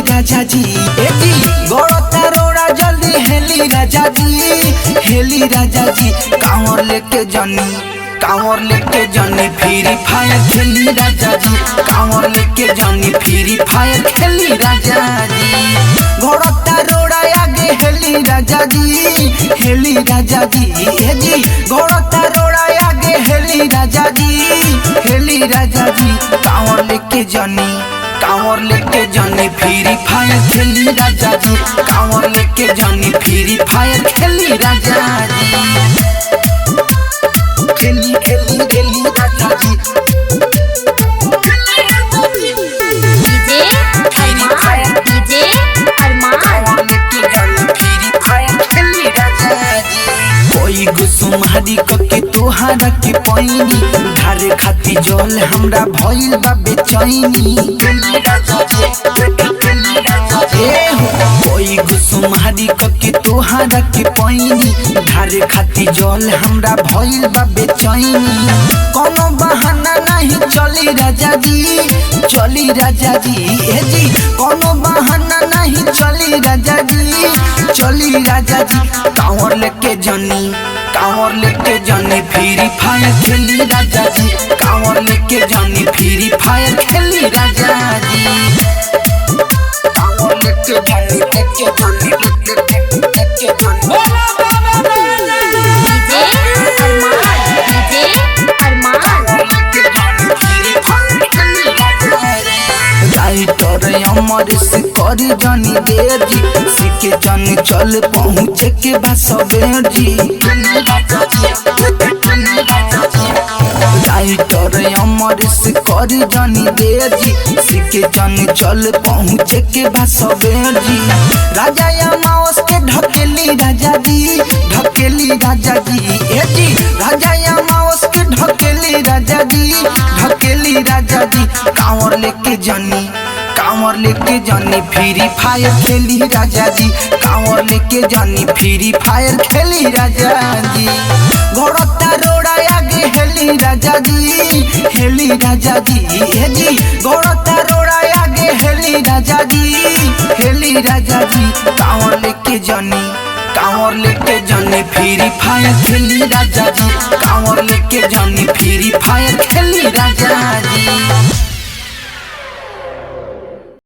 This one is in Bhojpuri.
राजा जी गड़ता रोड़ा जल्दी हेली राजा जी कांवर लेके जानी फ्री फायर खेली राजा जी कांवर लेके जानी फ्री फायर खेली राजा जी गड़ता रोड़ा आगे हेली राजा जी गड़ता रोड़ा आगे हेली राजा जी कांवर लेके जानी फ्री फायर खेली राजा जी कांवर लेके जानी फ्री फायर खेली राजा जी खेली राजा जी डीजे अरमान कांवर लेके जानी फ्री फायर खेली राजा जी कोई गुसुमारी कके तोहारा के पैनी धारे खाती जल हमरा भइल बा बेचैनी कोई गुसुमारी कके तोहारा के पैनी धारे खाती जल हमरा भइल बा बेचैनी कोनो बहाना नहीं चली राजा जी कोनो बहाना नहीं चली राजा जी कांवर लेके जानी फ्री फायर खेली राजा जी कांवर लेके जानी फ्री फायर खेली राजा जी कांवर लेके जानी राइटर अमर से करी जानी देर जी सिके जानी चल पहुँचे के बा सबेर जी राइटर अमर से करी जानी देर जी सिके जानी चल पहुँचे के बा सबेर जी राजा या माओस के ढकेली राजा जी राजा या माओस के ढकेली राजा जी कांवर लेके जानी फ्री फायर खेली राजा जी कांवर लेके जानी फ्री फायर खेली राजा जी गड़ता रोड़ा आगे हेली राजा जी गड़ता रोड़ा आगे हेली राजा जी कांवर लेके जानी फ्री फायर खेली राजा जी कांवर लेके जानी फ्री फायर खेली राजा जी।